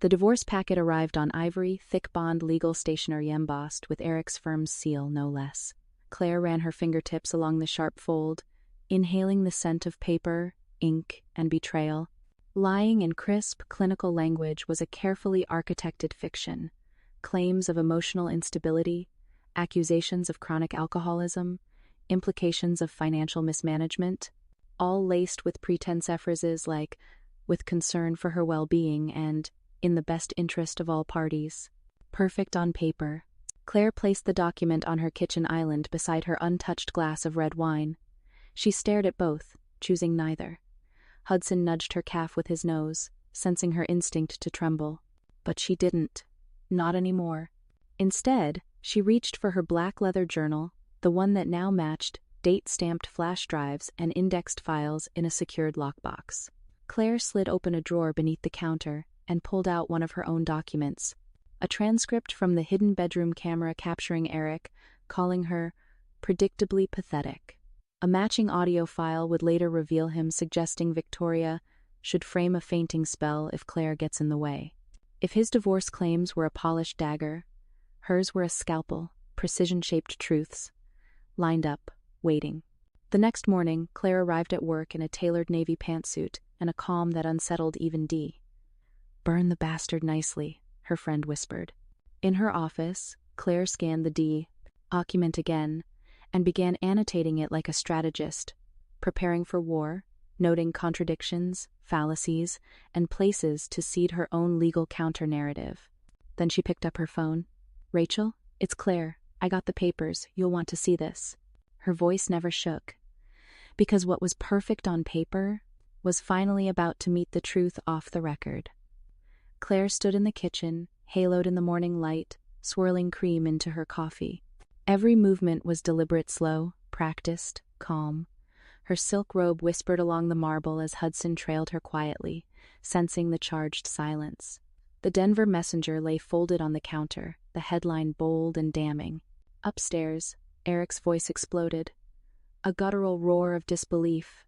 The divorce packet arrived on ivory, thick bond legal stationery embossed with Eric's firm's seal, no less. Claire ran her fingertips along the sharp fold, inhaling the scent of paper, ink, and betrayal. Lying in crisp, clinical language was a carefully architected fiction. Claims of emotional instability, accusations of chronic alcoholism, implications of financial mismanagement, all laced with pretense phrases like, with concern for her well-being and, in the best interest of all parties. Perfect on paper. Claire placed the document on her kitchen island beside her untouched glass of red wine. She stared at both, choosing neither. Hudson nudged her calf with his nose, sensing her instinct to tremble. But she didn't. Not anymore. Instead, she reached for her black leather journal, the one that now matched date-stamped flash drives and indexed files in a secured lockbox. Claire slid open a drawer beneath the counter and pulled out one of her own documents, a transcript from the hidden bedroom camera capturing Eric, calling her predictably pathetic. A matching audio file would later reveal him suggesting Victoria should frame a fainting spell if Claire gets in the way. If his divorce claims were a polished dagger, hers were a scalpel, precision-shaped truths, lined up, waiting. The next morning, Claire arrived at work in a tailored navy pantsuit and a calm that unsettled even Dee. "Burn the bastard nicely," her friend whispered. In her office, Claire scanned the document again and began annotating it like a strategist, preparing for war, noting contradictions, fallacies, and places to seed her own legal counter-narrative. Then she picked up her phone. "Rachel, it's Claire. I got the papers. You'll want to see this." Her voice never shook, because what was perfect on paper was finally about to meet the truth off the record. Claire stood in the kitchen, haloed in the morning light, swirling cream into her coffee. Every movement was deliberate, slow, practiced, calm. Her silk robe whispered along the marble as Hudson trailed her quietly, sensing the charged silence. The Denver Messenger lay folded on the counter, the headline bold and damning. Upstairs, Eric's voice exploded. A guttural roar of disbelief.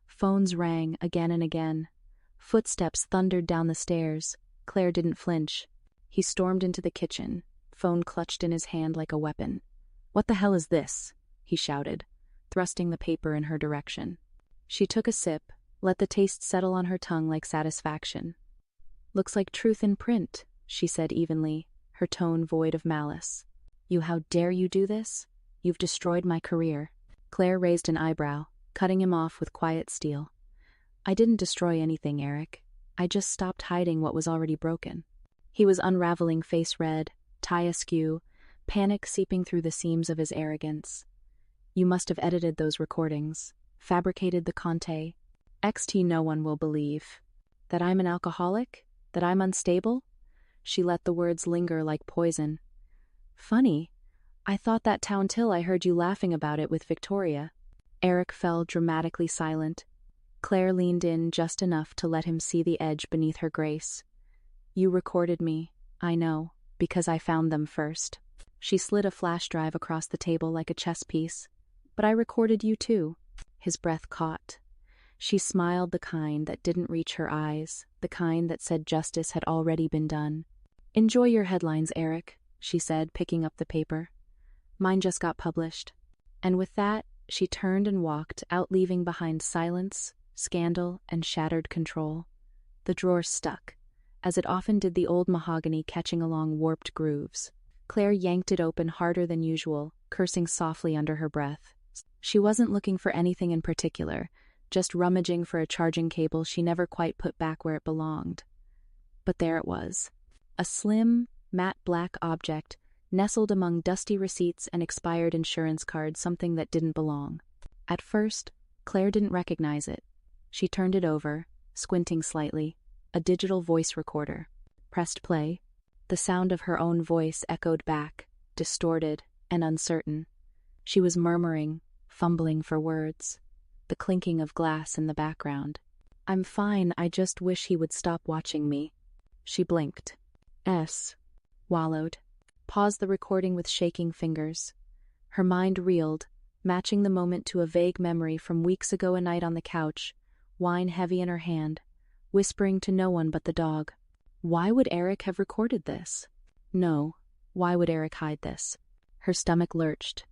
Phones rang again and again. Footsteps thundered down the stairs. Claire didn't flinch. He stormed into the kitchen, phone clutched in his hand like a weapon. "What the hell is this?" he shouted, thrusting the paper in her direction. She took a sip, let the taste settle on her tongue like satisfaction. "Looks like truth in print," she said evenly, her tone void of malice. How dare you do this? You've destroyed my career." Claire raised an eyebrow, cutting him off with quiet steel. "I didn't destroy anything, Eric. I just stopped hiding what was already broken." He was unraveling, face red, tie askew, panic seeping through the seams of his arrogance. "You must have edited those recordings, fabricated the Conte. XT no one will believe. That I'm an alcoholic? That I'm unstable?" She let the words linger like poison. "Funny. I thought that town till I heard you laughing about it with Victoria." Eric fell dramatically silent. Claire leaned in just enough to let him see the edge beneath her grace. "You recorded me, I know, because I found them first." She slid a flash drive across the table like a chess piece. "But I recorded you too." His breath caught. She smiled, the kind that didn't reach her eyes, the kind that said justice had already been done. "Enjoy your headlines, Eric," she said, picking up the paper. "Mine just got published." And with that, she turned and walked out, leaving behind silence, scandal, and shattered control. The drawer stuck, as it often did, the old mahogany catching along warped grooves. Claire yanked it open harder than usual, cursing softly under her breath. She wasn't looking for anything in particular, just rummaging for a charging cable she never quite put back where it belonged. But there it was. A slim, matte black object, nestled among dusty receipts and expired insurance cards, something that didn't belong. At first, Claire didn't recognize it. She turned it over, squinting slightly. A digital voice recorder. Pressed play. The sound of her own voice echoed back, distorted and uncertain. She was murmuring, fumbling for words. The clinking of glass in the background. "I'm fine, I just wish he would stop watching me." She blinked. Wallowed. Paused the recording with shaking fingers. Her mind reeled, matching the moment to a vague memory from weeks ago, a night on the couch, wine heavy in her hand, whispering to no one but the dog. Why would Eric have recorded this? No, why would Eric hide this? Her stomach lurched.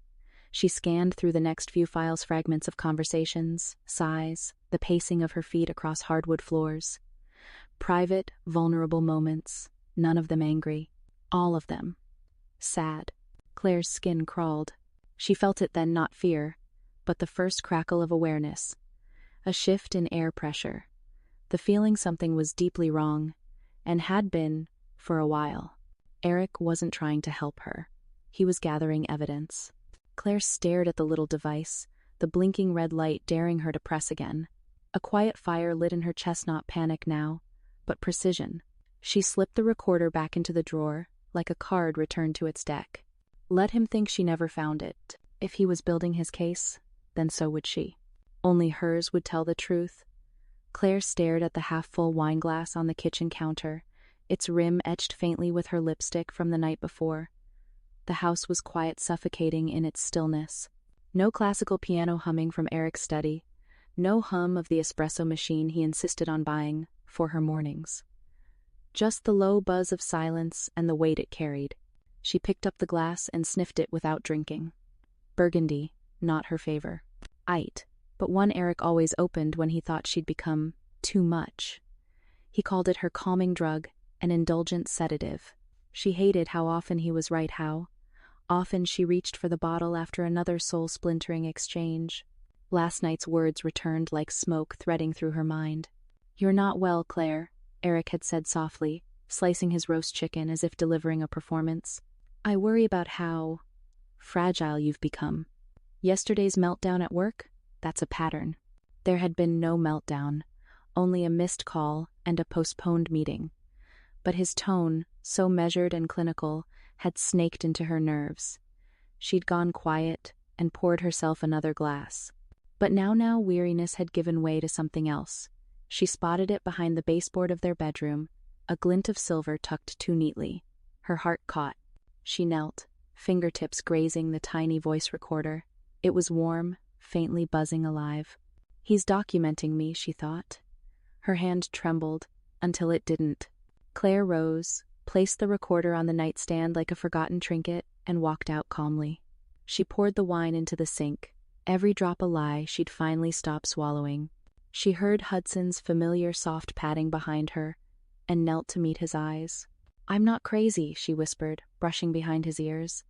She scanned through the next few files, fragments of conversations, sighs, the pacing of her feet across hardwood floors. Private, vulnerable moments, none of them angry. All of them sad. Claire's skin crawled. She felt it then, not fear, but the first crackle of awareness. A shift in air pressure. The feeling something was deeply wrong, and had been for a while. Eric wasn't trying to help her. He was gathering evidence. Claire stared at the little device, the blinking red light daring her to press again. A quiet fire lit in her chest, not panic now, but precision. She slipped the recorder back into the drawer, like a card returned to its deck. Let him think she never found it. If he was building his case, then so would she. Only hers would tell the truth. Claire stared at the half-full wine glass on the kitchen counter, its rim etched faintly with her lipstick from the night before. The house was quiet, suffocating in its stillness. No classical piano humming from Eric's study, no hum of the espresso machine he insisted on buying for her mornings. Just the low buzz of silence and the weight it carried. She picked up the glass and sniffed it without drinking. Burgundy, not her favor. But one Eric always opened when he thought she'd become too much. He called it her calming drug, an indulgent sedative. She hated how often he was right, how often she reached for the bottle after another soul-splintering exchange. Last night's words returned like smoke threading through her mind. "You're not well, Claire," Eric had said softly, slicing his roast chicken as if delivering a performance. "I worry about how fragile you've become. Yesterday's meltdown at work? That's a pattern." There had been no meltdown, only a missed call and a postponed meeting. But his tone, so measured and clinical, had snaked into her nerves. She'd gone quiet and poured herself another glass. But now weariness had given way to something else. She spotted it behind the baseboard of their bedroom, a glint of silver tucked too neatly. Her heart caught. She knelt, fingertips grazing the tiny voice recorder. It was warm, faintly buzzing alive. "He's documenting me," she thought. Her hand trembled, until it didn't. Claire rose, placed the recorder on the nightstand like a forgotten trinket, and walked out calmly. She poured the wine into the sink, every drop a lie she'd finally stopped swallowing. She heard Hudson's familiar soft patting behind her, and knelt to meet his eyes. "I'm not crazy," she whispered, brushing behind his ears.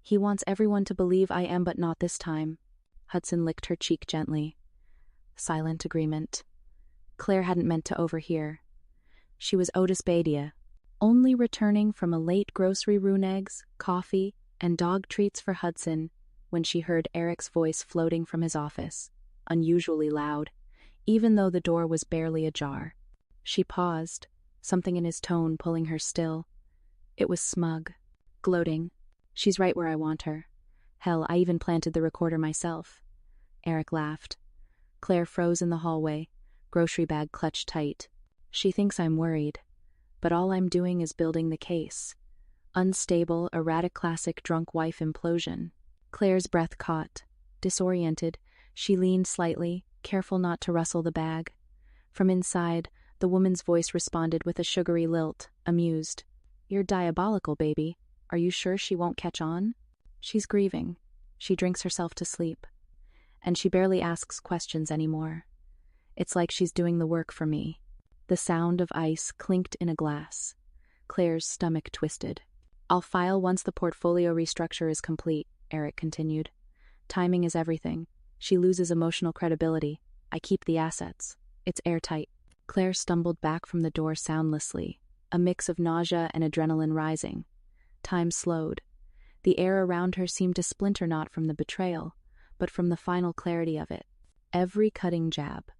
"He wants everyone to believe I am, but not this time." Hudson licked her cheek gently. Silent agreement. Claire hadn't meant to overhear. She was Otis Badia, only returning from a late grocery rune, eggs, coffee, and dog treats for Hudson, when she heard Eric's voice floating from his office, unusually loud, even though the door was barely ajar. She paused, something in his tone pulling her still. It was smug, gloating. "She's right where I want her. Hell, I even planted the recorder myself." Eric laughed. Claire froze in the hallway, grocery bag clutched tight. "She thinks I'm worried, but all I'm doing is building the case. Unstable, erratic classic drunk wife implosion." Claire's breath caught. Disoriented, she leaned slightly, careful not to rustle the bag. From inside, the woman's voice responded with a sugary lilt, amused. "You're diabolical, baby. Are you sure she won't catch on? She's grieving. She drinks herself to sleep. And she barely asks questions anymore. It's like she's doing the work for me." The sound of ice clinked in a glass. Claire's stomach twisted. "I'll file once the portfolio restructure is complete," Eric continued. "Timing is everything. She loses emotional credibility. I keep the assets. It's airtight." Claire stumbled back from the door soundlessly, a mix of nausea and adrenaline rising. Time slowed. The air around her seemed to splinter not from the betrayal, but from the final clarity of it. Every cutting jab,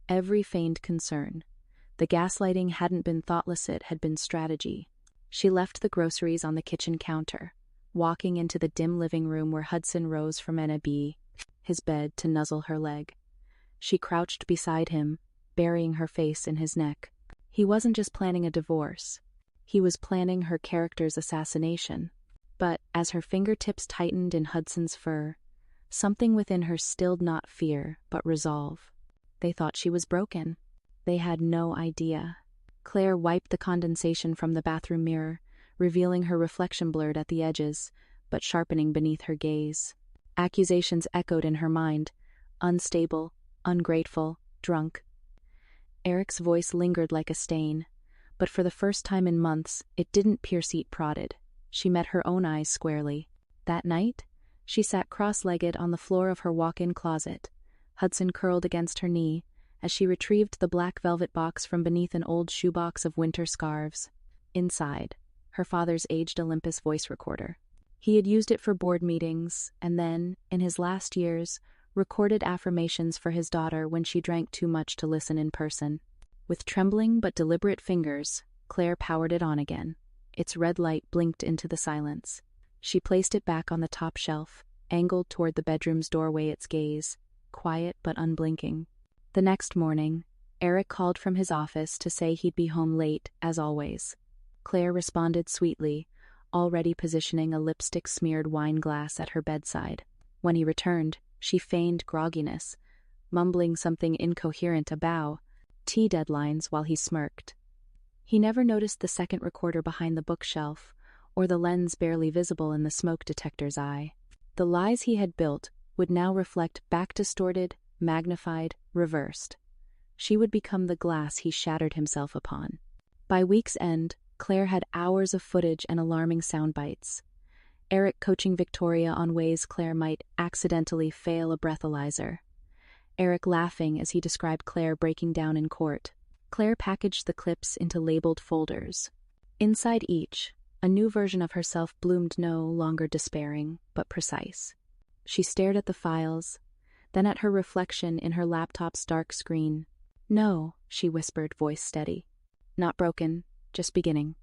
every feigned concern. The gaslighting hadn't been thoughtless, it had been strategy. She left the groceries on the kitchen counter, walking into the dim living room where Hudson rose from his bed to nuzzle her leg. She crouched beside him, burying her face in his neck. He wasn't just planning a divorce. He was planning her character's assassination. But as her fingertips tightened in Hudson's fur, something within her stilled not fear, but resolve. They thought she was broken. They had no idea. Claire wiped the condensation from the bathroom mirror, revealing her reflection blurred at the edges, but sharpening beneath her gaze. Accusations echoed in her mind: unstable, ungrateful, drunk. Eric's voice lingered like a stain, but for the first time in months, it didn't pierce eat prodded. She met her own eyes squarely. That night, she sat cross-legged on the floor of her walk-in closet, Hudson curled against her knee, as she retrieved the black velvet box from beneath an old shoebox of winter scarves. Inside, her father's aged Olympus voice recorder. He had used it for board meetings, and then, in his last years, recorded affirmations for his daughter when she drank too much to listen in person. With trembling but deliberate fingers, Claire powered it on again. Its red light blinked into the silence. She placed it back on the top shelf, angled toward the bedroom's doorway, its gaze, quiet but unblinking. The next morning, Eric called from his office to say he'd be home late, as always. Claire responded sweetly, already positioning a lipstick-smeared wine glass at her bedside. When he returned, she feigned grogginess, mumbling something incoherent about tea deadlines while he smirked. He never noticed the second recorder behind the bookshelf, or the lens barely visible in the smoke detector's eye. The lies he had built would now reflect back distorted, magnified, reversed. She would become the glass he shattered himself upon. By week's end, Claire had hours of footage and alarming sound bites. Eric coaching Victoria on ways Claire might accidentally fail a breathalyzer. Eric laughing as he described Claire breaking down in court. Claire packaged the clips into labeled folders. Inside each, a new version of herself bloomed, no longer despairing, but precise. She stared at the files, then at her reflection in her laptop's dark screen. "No," she whispered, voice steady. "Not broken, just beginning."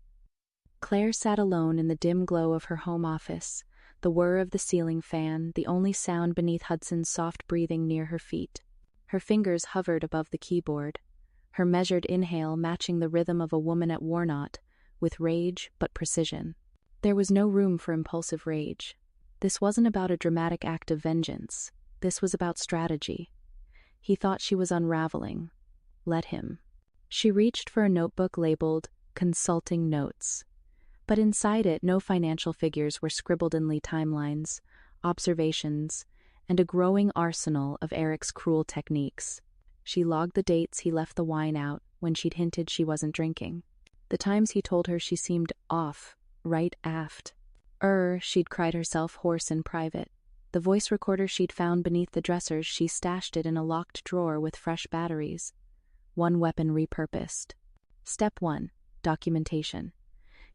Claire sat alone in the dim glow of her home office, the whir of the ceiling fan the only sound beneath Hudson's soft breathing near her feet. Her fingers hovered above the keyboard, her measured inhale matching the rhythm of a woman at war knot, with rage but precision. There was no room for impulsive rage. This wasn't about a dramatic act of vengeance. This was about strategy. He thought she was unraveling. Let him. She reached for a notebook labeled Consulting Notes. But inside it, no financial figures were scribbled in timelines, observations, and a growing arsenal of Eric's cruel techniques. She logged the dates he left the wine out when she'd hinted she wasn't drinking. The times he told her she seemed off, right aft. She'd cried herself hoarse in private. The voice recorder she'd found beneath the dressers, she stashed it in a locked drawer with fresh batteries. One weapon repurposed. Step 1. Documentation.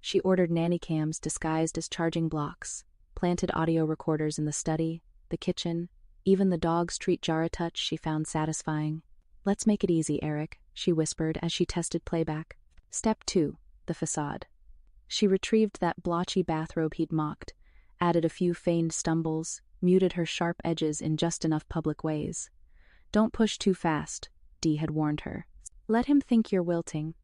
She ordered nanny cams disguised as charging blocks, planted audio recorders in the study, the kitchen, even the dog's treat jar touch she found satisfying. "Let's make it easy, Eric," she whispered as she tested playback. Step 2. The facade. She retrieved that blotchy bathrobe he'd mocked, added a few feigned stumbles, muted her sharp edges in just enough public ways. "Don't push too fast," Dee had warned her. "Let him think you're wilting."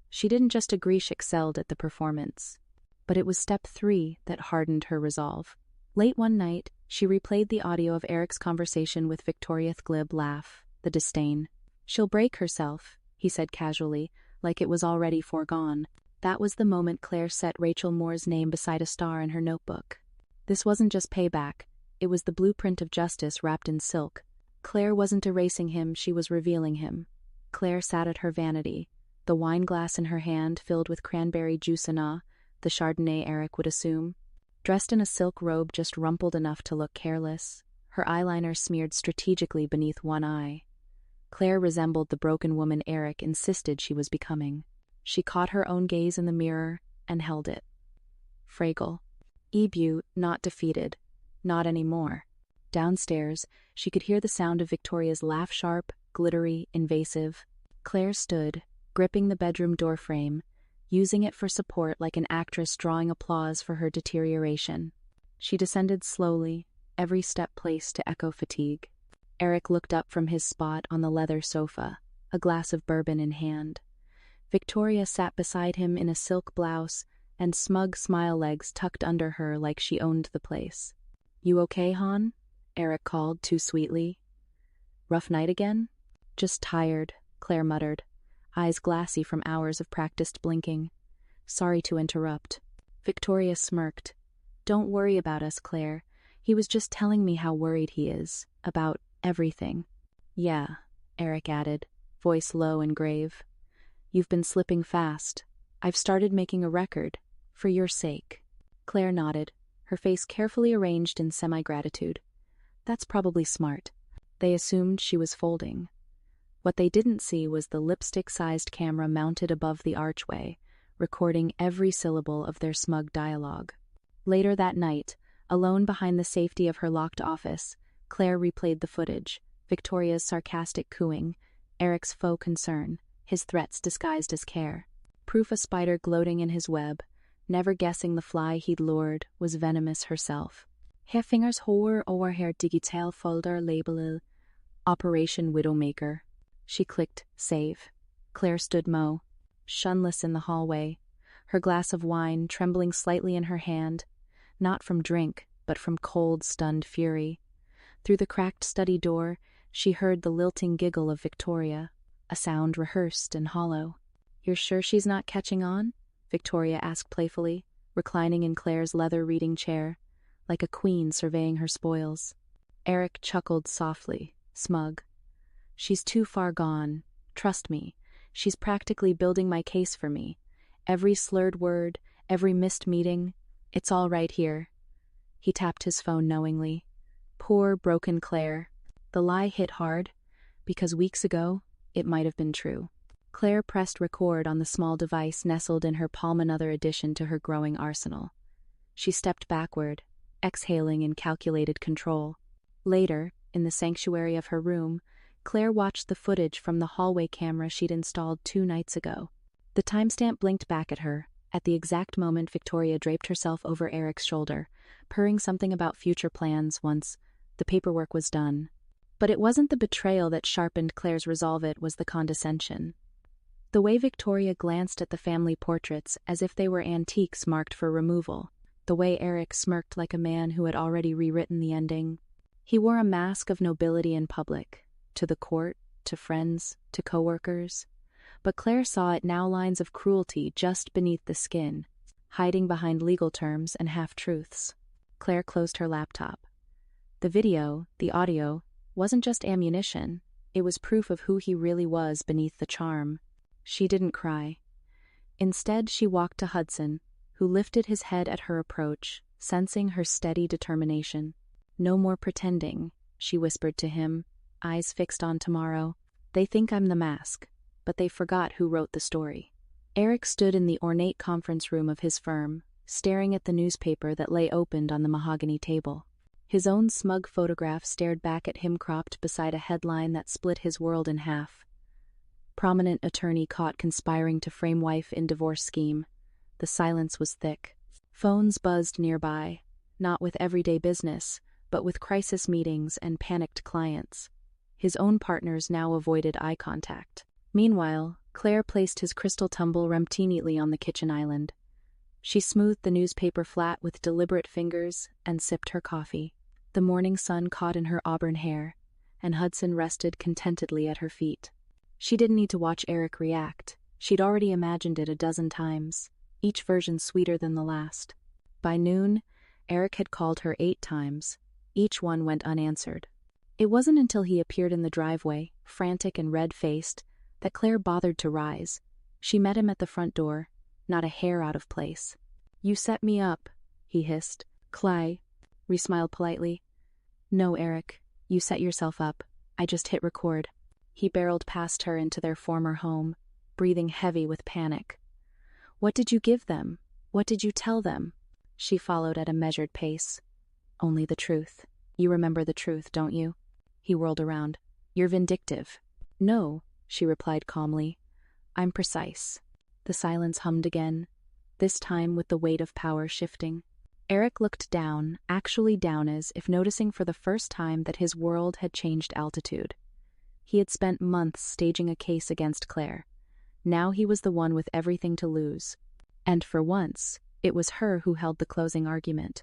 She didn't just agree, she excelled at the performance. But it was step 3 that hardened her resolve. Late one night, she replayed the audio of Eric's conversation with Victoria's glib laugh, the disdain. "She'll break herself," he said casually, like it was already foregone. That was the moment Claire set Rachel Moore's name beside a star in her notebook. This wasn't just payback, it was the blueprint of justice wrapped in silk. Claire wasn't erasing him, she was revealing him. Claire sat at her vanity, the wine glass in her hand filled with cranberry juice the Chardonnay Eric would assume. Dressed in a silk robe just rumpled enough to look careless, her eyeliner smeared strategically beneath one eye. Claire resembled the broken woman Eric insisted she was becoming. She caught her own gaze in the mirror and held it. Fragile. Ebu, not defeated. Not anymore. Downstairs, she could hear the sound of Victoria's laugh, sharp, glittery, invasive. Claire stood, gripping the bedroom doorframe, using it for support like an actress drawing applause for her deterioration. She descended slowly, every step placed to echo fatigue. Eric looked up from his spot on the leather sofa, a glass of bourbon in hand. Victoria sat beside him in a silk blouse and smug smile legs tucked under her like she owned the place. "You okay, hon?" Eric called too sweetly. "Rough night again?" "Just tired," Claire muttered. eyes glassy from hours of practiced blinking. "Sorry to interrupt." Victoria smirked. "Don't worry about us, Claire. He was just telling me how worried he is. About everything." "Yeah," Eric added, voice low and grave. "You've been slipping fast. I've started making a record. For your sake." Claire nodded, her face carefully arranged in semi-gratitude. That's probably smart. They assumed she was folding. What they didn't see was the lipstick-sized camera mounted above the archway, recording every syllable of their smug dialogue. Later that night, alone behind the safety of her locked office, Claire replayed the footage, Victoria's sarcastic cooing, Eric's faux concern, his threats disguised as care. Proof a spider gloating in his web, never guessing the fly he'd lured was venomous herself. "Her fingers hoer over her digital folder labeled Operation Widowmaker." She clicked save. Claire stood shunless in the hallway, her glass of wine trembling slightly in her hand, not from drink, but from cold, stunned fury. Through the cracked study door, she heard the lilting giggle of Victoria, a sound rehearsed and hollow. "You're sure she's not catching on?" Victoria asked playfully, reclining in Claire's leather reading chair, like a queen surveying her spoils. Eric chuckled softly, smug. "She's too far gone. Trust me. She's practically building my case for me. Every slurred word, every missed meeting, it's all right here." He tapped his phone knowingly. Poor, broken Claire. The lie hit hard, because weeks ago, it might have been true. Claire pressed record on the small device nestled in her palm, another addition to her growing arsenal. She stepped backward, exhaling in calculated control. Later, in the sanctuary of her room, Claire watched the footage from the hallway camera she'd installed 2 nights ago. The timestamp blinked back at her, at the exact moment Victoria draped herself over Eric's shoulder, purring something about future plans once the paperwork was done. But it wasn't the betrayal that sharpened Claire's resolve, it was the condescension. The way Victoria glanced at the family portraits as if they were antiques marked for removal, the way Eric smirked like a man who had already rewritten the ending. He wore a mask of nobility in public, to the court, to friends, to coworkers. But Claire saw at now lines of cruelty just beneath the skin, hiding behind legal terms and half-truths. Claire closed her laptop. The video, the audio, wasn't just ammunition, it was proof of who he really was beneath the charm. She didn't cry. Instead, she walked to Hudson, who lifted his head at her approach, sensing her steady determination. "No more pretending," she whispered to him, eyes fixed on tomorrow. "They think I'm the mask, but they forgot who wrote the story." Eric stood in the ornate conference room of his firm, staring at the newspaper that lay opened on the mahogany table. His own smug photograph stared back at him, cropped beside a headline that split his world in half. "Prominent attorney caught conspiring to frame wife in divorce scheme." The silence was thick. Phones buzzed nearby, not with everyday business, but with crisis meetings and panicked clients. His own partners now avoided eye contact. Meanwhile, Claire placed his crystal tumble neatly on the kitchen island. She smoothed the newspaper flat with deliberate fingers and sipped her coffee. The morning sun caught in her auburn hair, and Hudson rested contentedly at her feet. She didn't need to watch Eric react. She'd already imagined it a dozen times, each version sweeter than the last. By noon, Eric had called her 8 times. Each one went unanswered. It wasn't until he appeared in the driveway, frantic and red-faced, that Claire bothered to rise. She met him at the front door, not a hair out of place. "You set me up," he hissed. "Clay," Ree smiled politely. "No, Eric, you set yourself up. I just hit record." He barreled past her into their former home, breathing heavy with panic. "What did you give them? What did you tell them?" She followed at a measured pace. "Only the truth. You remember the truth, don't you?" He whirled around. "You're vindictive." "No," she replied calmly. "I'm precise." The silence hummed again, this time with the weight of power shifting. Eric looked down, actually down, as if noticing for the first time that his world had changed altitude. He had spent months staging a case against Claire. Now he was the one with everything to lose. And for once, it was her who held the closing argument.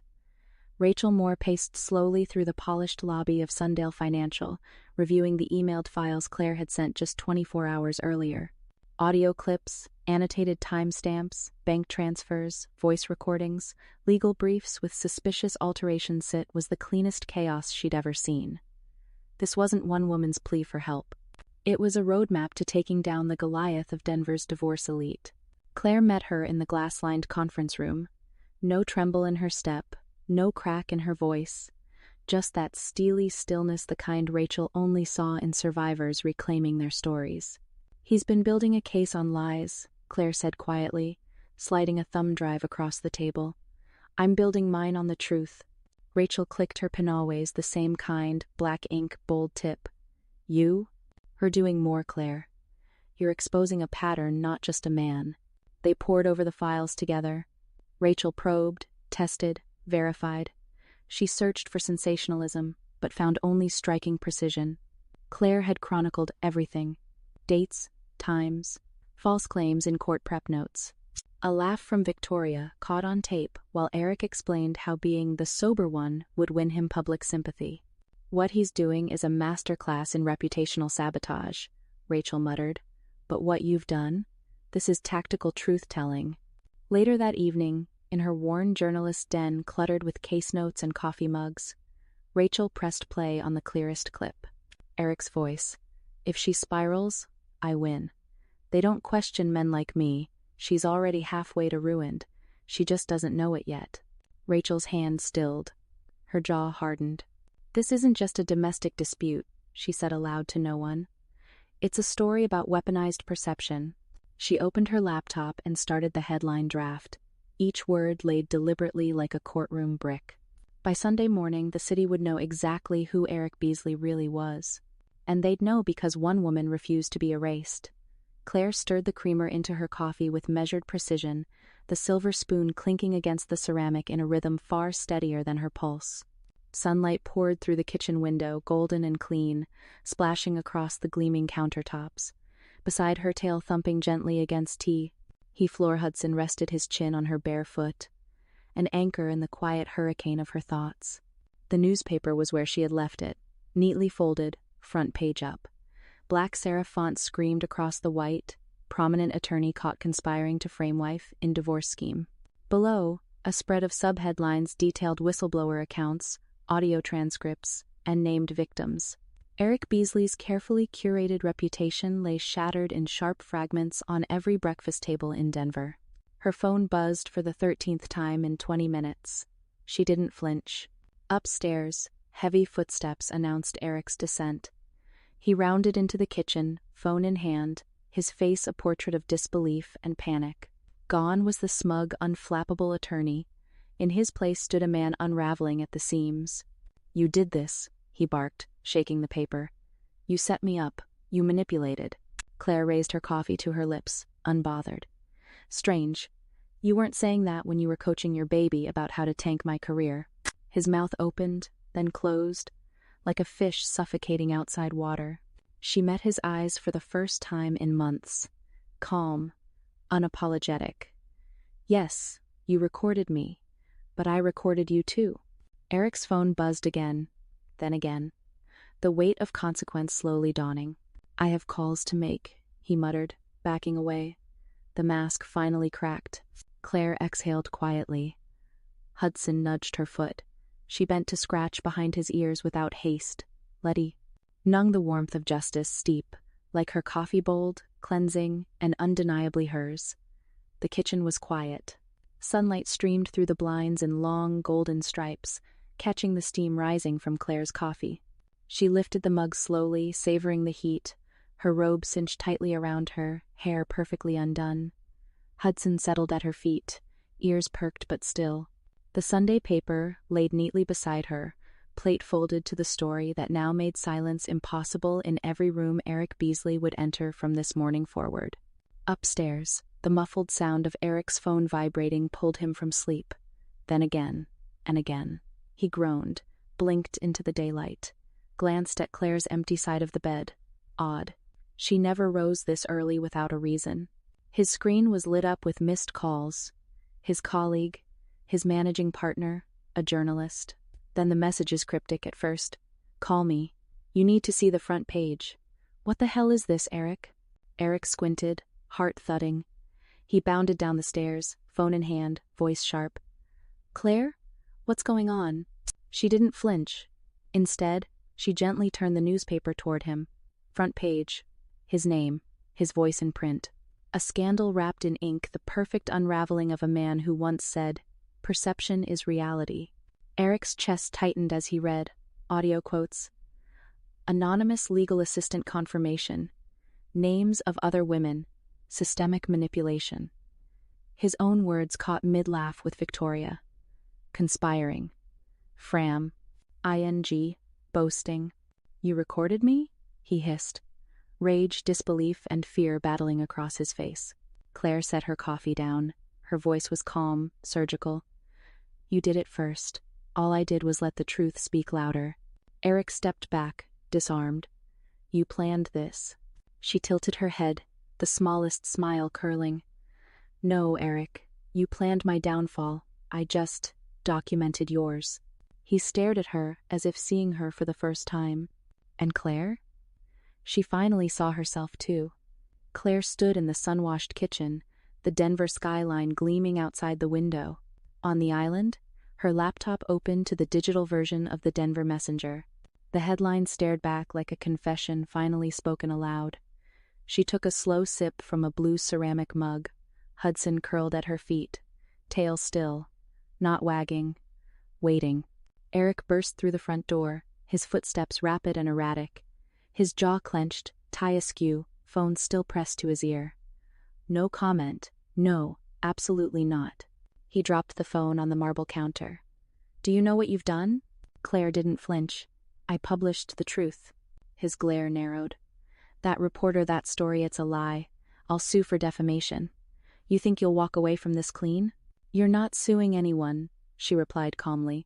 Rachel Moore paced slowly through the polished lobby of Sundale Financial, reviewing the emailed files Claire had sent just 24 hours earlier. Audio clips, annotated timestamps, bank transfers, voice recordings, legal briefs with suspicious alterations. It was the cleanest chaos she'd ever seen. This wasn't one woman's plea for help. It was a roadmap to taking down the Goliath of Denver's divorce elite. Claire met her in the glass-lined conference room. No tremble in her step, no crack in her voice. Just that steely stillness, the kind Rachel only saw in survivors reclaiming their stories. "He's been building a case on lies," Claire said quietly, sliding a thumb drive across the table. "I'm building mine on the truth." Rachel clicked her pen, always the same kind, black ink, bold tip. "You? Her doing more, Claire. You're exposing a pattern, not just a man." They pored over the files together. Rachel probed, tested, verified. She searched for sensationalism, but found only striking precision. Claire had chronicled everything. Dates, times, false claims in court prep notes. A laugh from Victoria caught on tape while Eric explained how being the sober one would win him public sympathy. "What he's doing is a masterclass in reputational sabotage," Rachel muttered. "But what you've done? This is tactical truth-telling." Later that evening, in her worn journalist's den cluttered with case notes and coffee mugs, Rachel pressed play on the clearest clip. Eric's voice. "If she spirals, I win. They don't question men like me. She's already halfway to ruined. She just doesn't know it yet." Rachel's hand stilled. Her jaw hardened. "This isn't just a domestic dispute," she said aloud to no one. "It's a story about weaponized perception." She opened her laptop and started the headline draft, each word laid deliberately like a courtroom brick. By Sunday morning, the city would know exactly who Eric Beasley really was. And they'd know because one woman refused to be erased. Claire stirred the creamer into her coffee with measured precision, the silver spoon clinking against the ceramic in a rhythm far steadier than her pulse. Sunlight poured through the kitchen window, golden and clean, splashing across the gleaming countertops. Beside her, tail thumping gently against Floor Hudson rested his chin on her bare foot, an anchor in the quiet hurricane of her thoughts. The newspaper was where she had left it, neatly folded, front page up. Black serif font screamed across the white, prominent attorney caught conspiring to frame wife in divorce scheme. Below, a spread of subheadlines detailed whistleblower accounts, audio transcripts, and named victims. Eric Beasley's carefully curated reputation lay shattered in sharp fragments on every breakfast table in Denver. Her phone buzzed for the 13th time in 20 minutes. She didn't flinch. Upstairs, heavy footsteps announced Eric's descent. He rounded into the kitchen, phone in hand, his face a portrait of disbelief and panic. Gone was the smug, unflappable attorney. In his place stood a man unraveling at the seams. "You did this," he barked, shaking the paper. "You set me up. You manipulated." Claire raised her coffee to her lips, unbothered. "Strange. You weren't saying that when you were coaching your baby about how to tank my career." His mouth opened, then closed, like a fish suffocating outside water. She met his eyes for the first time in months. Calm, unapologetic. "Yes, you recorded me, but I recorded you too." Eric's phone buzzed again, then again. The weight of consequence slowly dawning. "I have calls to make," he muttered, backing away. The mask finally cracked. Claire exhaled quietly. Hudson nudged her foot. She bent to scratch behind his ears without haste. Letty. Nung the warmth of justice steep, like her coffee bold, cleansing, and undeniably hers. The kitchen was quiet. Sunlight streamed through the blinds in long, golden stripes, catching the steam rising from Claire's coffee. She lifted the mug slowly, savoring the heat, her robe cinched tightly around her, hair perfectly undone. Hudson settled at her feet, ears perked but still. The Sunday paper laid neatly beside her, plate folded to the story that now made silence impossible in every room Eric Beasley would enter from this morning forward. Upstairs, the muffled sound of Eric's phone vibrating pulled him from sleep. Then again, and again. He groaned, blinked into the daylight, glanced at Claire's empty side of the bed. Odd. She never rose this early without a reason. His screen was lit up with missed calls. His colleague, his managing partner, a journalist. Then the messages cryptic at first. "Call me. You need to see the front page." "What the hell is this, Eric?" Eric squinted, heart thudding. He bounded down the stairs, phone in hand, voice sharp. "Claire? What's going on?" She didn't flinch. Instead, she gently turned the newspaper toward him. Front page. His name, his voice in print. A scandal wrapped in ink, the perfect unraveling of a man who once said, "Perception is reality." Eric's chest tightened as he read. Audio quotes. Anonymous legal assistant confirmation. Names of other women. Systemic manipulation. His own words caught mid-laugh with Victoria. Conspiring. Fram. ing. Boasting. "You recorded me?" he hissed. Rage, disbelief, and fear battling across his face. Claire set her coffee down. Her voice was calm, surgical. "You did it first. All I did was let the truth speak louder." Eric stepped back, disarmed. "You planned this." She tilted her head, the smallest smile curling. "No, Eric. You planned my downfall. I just documented yours." He stared at her as if seeing her for the first time. And Claire? She finally saw herself too. Claire stood in the sun-washed kitchen, the Denver skyline gleaming outside the window. On the island, her laptop open to the digital version of the Denver Messenger. The headline stared back like a confession finally spoken aloud. She took a slow sip from a blue ceramic mug. Hudson curled at her feet, tail still, not wagging, waiting. Eric burst through the front door, his footsteps rapid and erratic. His jaw clenched, tie askew, phone still pressed to his ear. No comment. No, absolutely not. He dropped the phone on the marble counter. "Do you know what you've done?" Claire didn't flinch. "I published the truth." His glare narrowed. "That reporter, that story, it's a lie. I'll sue for defamation. You think you'll walk away from this clean?" "You're not suing anyone," she replied calmly.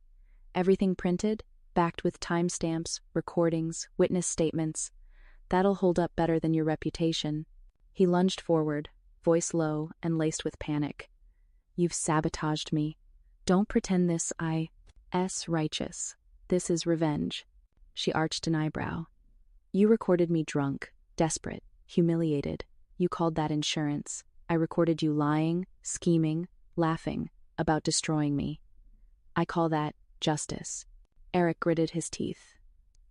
"Everything printed, backed with timestamps, recordings, witness statements. That'll hold up better than your reputation." He lunged forward, voice low and laced with panic. "You've sabotaged me. Don't pretend this is righteous. This is revenge." She arched an eyebrow. "You recorded me drunk, desperate, humiliated. You called that insurance. I recorded you lying, scheming, laughing, about destroying me. I call that justice." Eric gritted his teeth.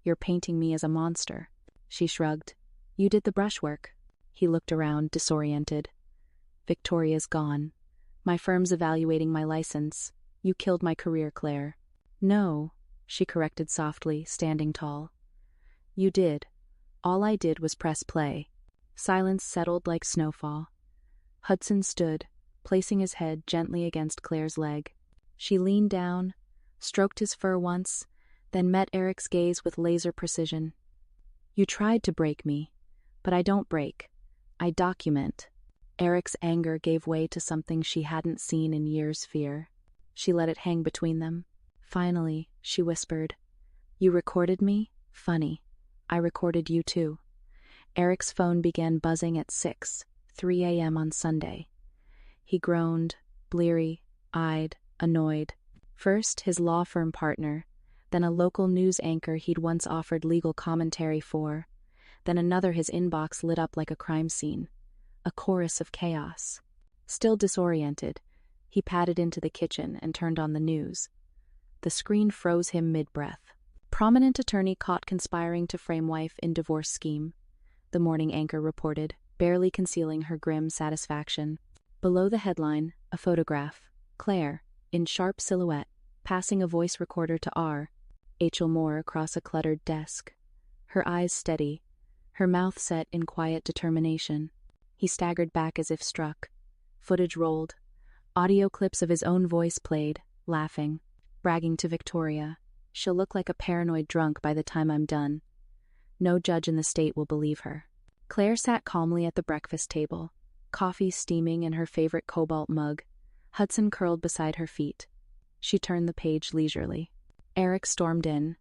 "You're painting me as a monster." She shrugged. "You did the brushwork." He looked around, disoriented. "Victoria's gone. My firm's evaluating my license. You killed my career, Claire." "No," she corrected softly, standing tall. "You did. All I did was press play." Silence settled like snowfall. Hudson stood, placing his head gently against Claire's leg. She leaned down, stroked his fur once, then met Eric's gaze with laser precision. "You tried to break me, but I don't break. I document." Eric's anger gave way to something she hadn't seen in years' fear. She let it hang between them. Finally, she whispered, "You recorded me? Funny. I recorded you too." Eric's phone began buzzing at 3 a.m. on Sunday. He groaned, bleary-eyed, annoyed. First, his law firm partner, then a local news anchor he'd once offered legal commentary for, then another. His inbox lit up like a crime scene, a chorus of chaos. Still disoriented, he padded into the kitchen and turned on the news. The screen froze him mid-breath. "Prominent attorney caught conspiring to frame wife in divorce scheme," the morning anchor reported, barely concealing her grim satisfaction. Below the headline, a photograph. Claire, in sharp silhouette, passing a voice recorder to Rachel Moore across a cluttered desk. Her eyes steady, her mouth set in quiet determination. He staggered back as if struck. Footage rolled. Audio clips of his own voice played, laughing, bragging to Victoria. "She'll look like a paranoid drunk by the time I'm done. No judge in the state will believe her." Claire sat calmly at the breakfast table, coffee steaming in her favorite cobalt mug. Hudson curled beside her feet. She turned the page leisurely. Eric stormed in.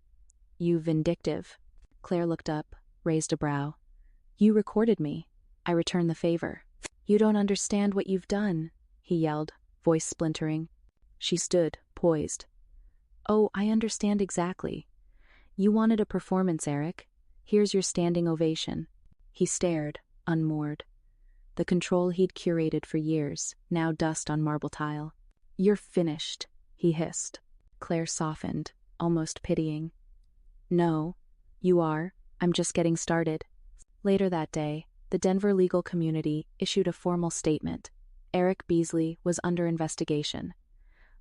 "You vindictive." Claire looked up, raised a brow. "You recorded me. I return the favor." "You don't understand what you've done," he yelled, voice splintering. She stood, poised. "Oh, I understand exactly. You wanted a performance, Eric. Here's your standing ovation." He stared, unmoored. the control he'd curated for years, now dust on marble tile. "You're finished," he hissed. Claire softened, almost pitying. "No, you are. I'm just getting started." Later that day, the Denver legal community issued a formal statement. Eric Beasley was under investigation.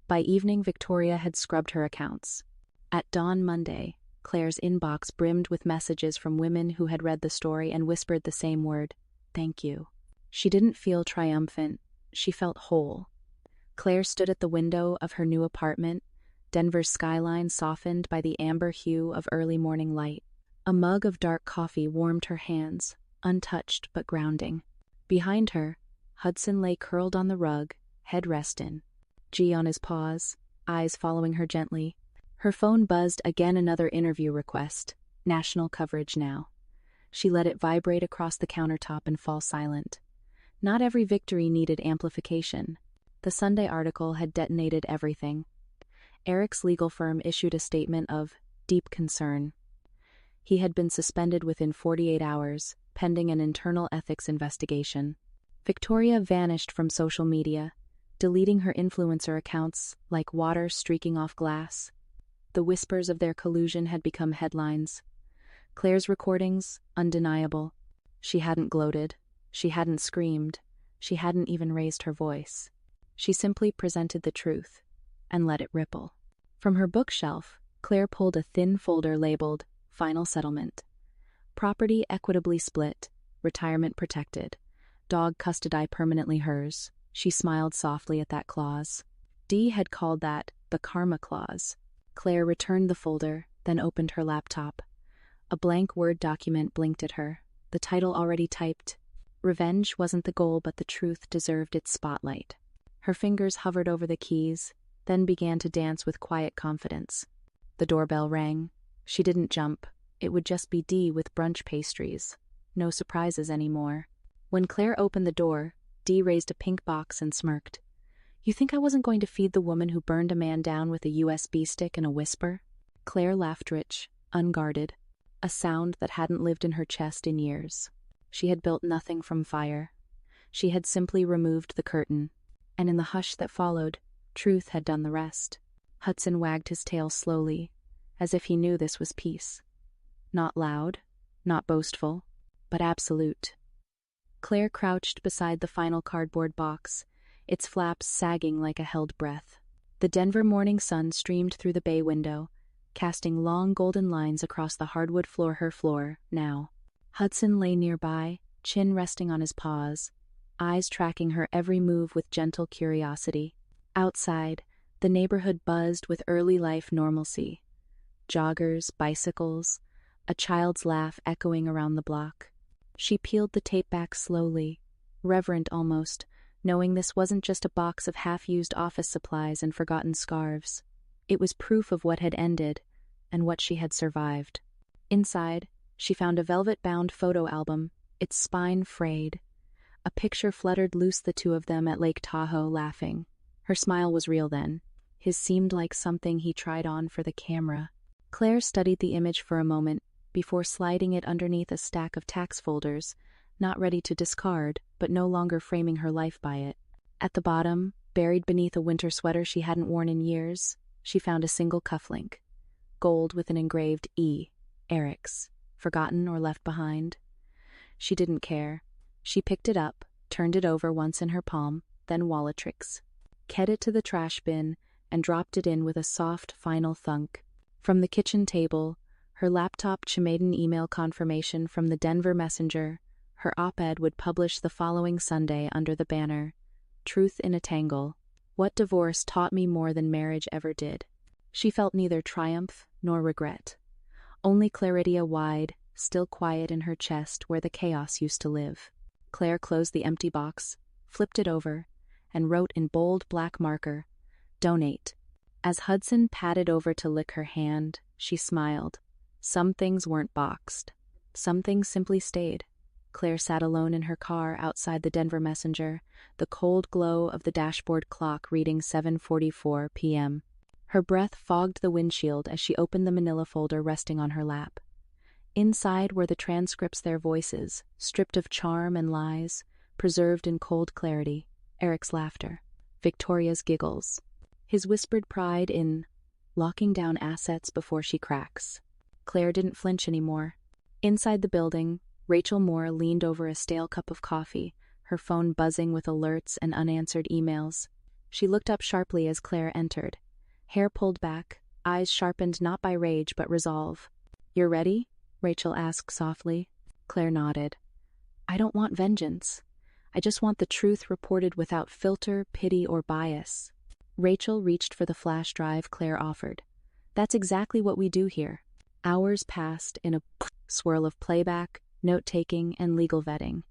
By evening, Victoria had scrubbed her accounts. At dawn Monday, Claire's inbox brimmed with messages from women who had read the story and whispered the same word, "Thank you." She didn't feel triumphant. She felt whole. Claire stood at the window of her new apartment, Denver's skyline softened by the amber hue of early morning light. A mug of dark coffee warmed her hands, untouched but grounding. Behind her, Hudson lay curled on the rug, head resting, G on his paws, eyes following her gently. Her phone buzzed again, another interview request, national coverage now. She let it vibrate across the countertop and fall silent. Not every victory needed amplification. The Sunday article had detonated everything. Eric's legal firm issued a statement of deep concern. He had been suspended within 48 hours, pending an internal ethics investigation. Victoria vanished from social media, deleting her influencer accounts like water streaking off glass. The whispers of their collusion had become headlines. Claire's recordings, undeniable. She hadn't gloated. She hadn't screamed. She hadn't even raised her voice. She simply presented the truth and let it ripple. From her bookshelf, Claire pulled a thin folder labeled Final Settlement. Property equitably split, retirement protected, dog custody permanently hers. She smiled softly at that clause. Dee had called that the karma clause. Claire returned the folder, then opened her laptop. A blank Word document blinked at her, the title already typed. Revenge wasn't the goal, but the truth deserved its spotlight. Her fingers hovered over the keys, then began to dance with quiet confidence. The doorbell rang. She didn't jump. It would just be Dee with brunch pastries. No surprises anymore. When Claire opened the door, Dee raised a pink box and smirked. "You think I wasn't going to feed the woman who burned a man down with a USB stick in a whisper?" Claire laughed rich, unguarded, a sound that hadn't lived in her chest in years. She had built nothing from fire. She had simply removed the curtain, and in the hush that followed, truth had done the rest. Hudson wagged his tail slowly, as if he knew this was peace. Not loud, not boastful, but absolute. Claire crouched beside the final cardboard box, its flaps sagging like a held breath. The Denver morning sun streamed through the bay window, casting long golden lines across the hardwood floor. Her floor, now. Hudson lay nearby, chin resting on his paws, eyes tracking her every move with gentle curiosity. Outside, the neighborhood buzzed with early life normalcy. Joggers, bicycles, a child's laugh echoing around the block. She peeled the tape back slowly, reverent almost, knowing this wasn't just a box of half-used office supplies and forgotten scarves. It was proof of what had ended and what she had survived. Inside, she found a velvet-bound photo album, its spine frayed. A picture fluttered loose, the two of them at Lake Tahoe laughing. Her smile was real then. His seemed like something he tried on for the camera. Claire studied the image for a moment before sliding it underneath a stack of tax folders, not ready to discard, but no longer framing her life by it. At the bottom, buried beneath a winter sweater she hadn't worn in years, she found a single cufflink. Gold with an engraved E, Eric's, forgotten or left behind. She didn't care. She picked it up, turned it over once in her palm, then Wallatrix. Kept it to the trash bin, and dropped it in with a soft, final thunk. From the kitchen table, her laptop chimed an email confirmation from the Denver Messenger. Her op-ed would publish the following Sunday under the banner, "Truth in a Tangle. What divorce taught me more than marriage ever did." She felt neither triumph nor regret. Only clarity, a wide, still quiet in her chest where the chaos used to live. Claire closed the empty box, flipped it over, and wrote in bold black marker, "Donate." As Hudson padded over to lick her hand, she smiled. Some things weren't boxed. Some things simply stayed. Claire sat alone in her car outside the Denver Messenger, the cold glow of the dashboard clock reading 7:44 p.m. Her breath fogged the windshield as she opened the manila folder resting on her lap. Inside were the transcripts, their voices, stripped of charm and lies, preserved in cold clarity, Eric's laughter, Victoria's giggles, his whispered pride in locking down assets before she cracks. Claire didn't flinch anymore. Inside the building, Rachel Moore leaned over a stale cup of coffee, her phone buzzing with alerts and unanswered emails. She looked up sharply as Claire entered, hair pulled back, eyes sharpened not by rage but resolve. "You're ready?" Rachel asked softly. Claire nodded. "I don't want vengeance. I just want the truth reported without filter, pity, or bias." Rachel reached for the flash drive Claire offered. "That's exactly what we do here." Hours passed in a swirl of playback, note-taking, and legal vetting.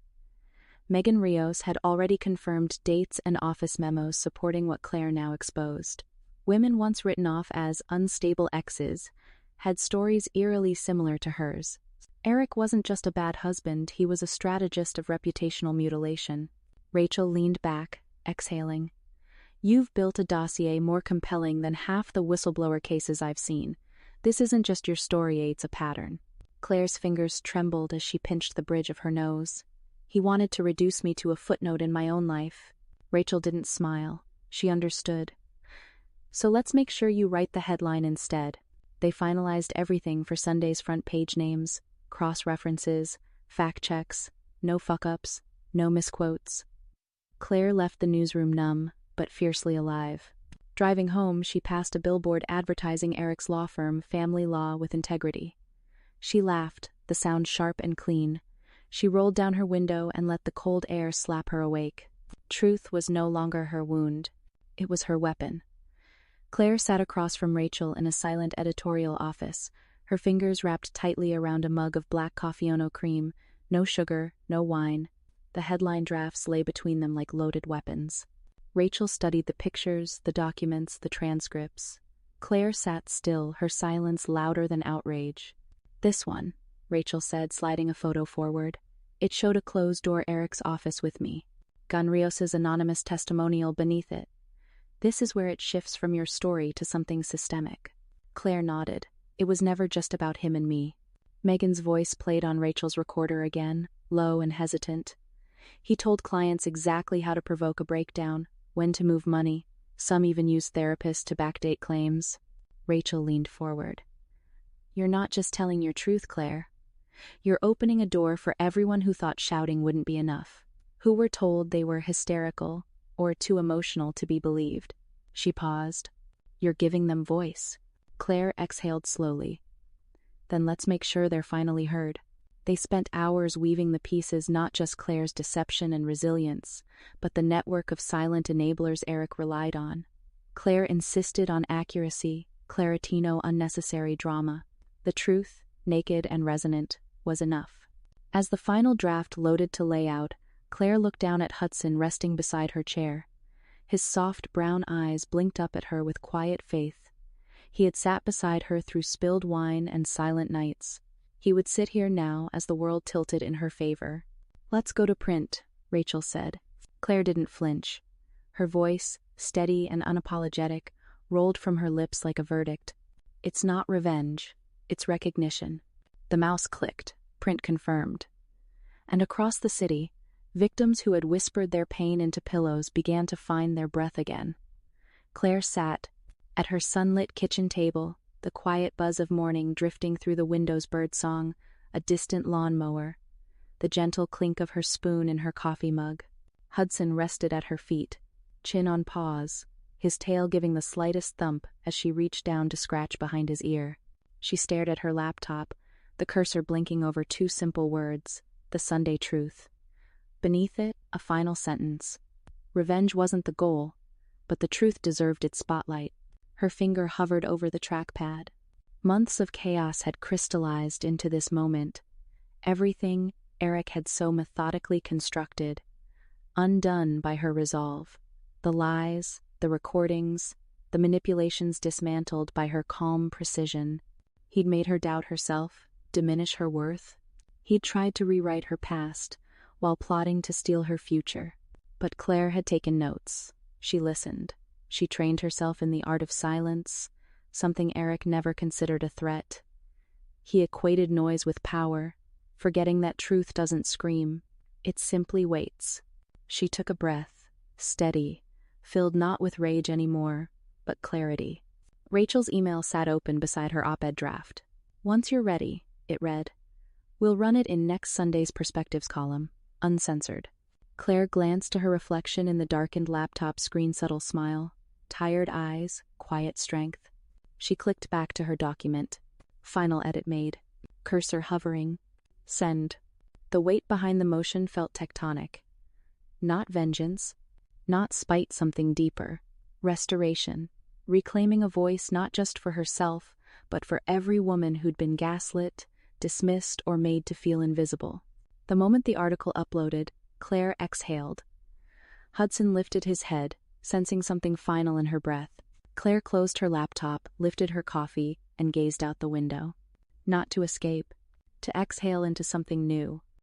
Megan Rios had already confirmed dates and office memos supporting what Claire now exposed. Women once written off as unstable exes had stories eerily similar to hers. Eric wasn't just a bad husband, he was a strategist of reputational mutilation. Rachel leaned back, exhaling. "You've built a dossier more compelling than half the whistleblower cases I've seen. This isn't just your story, it's a pattern." Claire's fingers trembled as she pinched the bridge of her nose. "He wanted to reduce me to a footnote in my own life." Rachel didn't smile. She understood. "So let's make sure you write the headline instead." They finalized everything for Sunday's front page names, cross-references, fact-checks, no fuck-ups, no misquotes. Claire left the newsroom numb, but fiercely alive. Driving home, she passed a billboard advertising Eric's law firm, Family Law with Integrity. She laughed, the sound sharp and clean. She rolled down her window and let the cold air slap her awake. Truth was no longer her wound. It was her weapon. Claire sat across from Rachel in a silent editorial office, her fingers wrapped tightly around a mug of black coffee ono cream, no sugar, no wine. The headline drafts lay between them like loaded weapons. Rachel studied the pictures, the documents, the transcripts. Claire sat still, her silence louder than outrage. "This one," Rachel said, sliding a photo forward. It showed a closed-door Eric's office with me. Gunrios's anonymous testimonial beneath it. "This is where it shifts from your story to something systemic." Claire nodded. It was never just about him and me. Megan's voice played on Rachel's recorder again, low and hesitant. "He told clients exactly how to provoke a breakdown, when to move money. Some even used therapists to backdate claims." Rachel leaned forward. "You're not just telling your truth, Claire. You're opening a door for everyone who thought shouting wouldn't be enough, who were told they were hysterical or too emotional to be believed." She paused. "You're giving them voice." Claire exhaled slowly. "Then let's make sure they're finally heard." They spent hours weaving the pieces, not just Claire's deception and resilience, but the network of silent enablers Eric relied on. Claire insisted on accuracy, Claritino unnecessary drama. The truth, naked and resonant, was enough. As the final draft loaded to layout, Claire looked down at Hudson resting beside her chair. His soft brown eyes blinked up at her with quiet faith. He had sat beside her through spilled wine and silent nights. He would sit here now as the world tilted in her favor. "Let's go to print," Rachel said. Claire didn't flinch. Her voice, steady and unapologetic, rolled from her lips like a verdict. "It's not revenge. It's recognition." The mouse clicked. Print confirmed. And across the city, victims who had whispered their pain into pillows began to find their breath again. Claire sat at her sunlit kitchen table, the quiet buzz of morning drifting through the window's birdsong, a distant lawnmower, the gentle clink of her spoon in her coffee mug. Hudson rested at her feet, chin on paws, his tail giving the slightest thump as she reached down to scratch behind his ear. She stared at her laptop, the cursor blinking over two simple words, the Sunday truth. Beneath it, a final sentence. Revenge wasn't the goal, but the truth deserved its spotlight. Her finger hovered over the trackpad. Months of chaos had crystallized into this moment. Everything Eric had so methodically constructed, undone by her resolve. The lies, the recordings, the manipulations dismantled by her calm precision. He'd made her doubt herself, diminish her worth. He'd tried to rewrite her past, while plotting to steal her future. But Claire had taken notes. She listened. She trained herself in the art of silence, something Eric never considered a threat. He equated noise with power, forgetting that truth doesn't scream. It simply waits. She took a breath, steady, filled not with rage anymore, but clarity. Rachel's email sat open beside her op-ed draft. "Once you're ready," it read. "We'll run it in next Sunday's perspectives column, uncensored." Claire glanced to her reflection in the darkened laptop screen, subtle smile, tired eyes, quiet strength. She clicked back to her document. Final edit made. Cursor hovering. Send. The weight behind the motion felt tectonic. Not vengeance. Not spite, something deeper. Restoration. Reclaiming a voice not just for herself, but for every woman who'd been gaslit, dismissed, or made to feel invisible. The moment the article uploaded, Claire exhaled. Hudson lifted his head, sensing something final in her breath. Claire closed her laptop, lifted her coffee, and gazed out the window. Not to escape. To exhale into something new.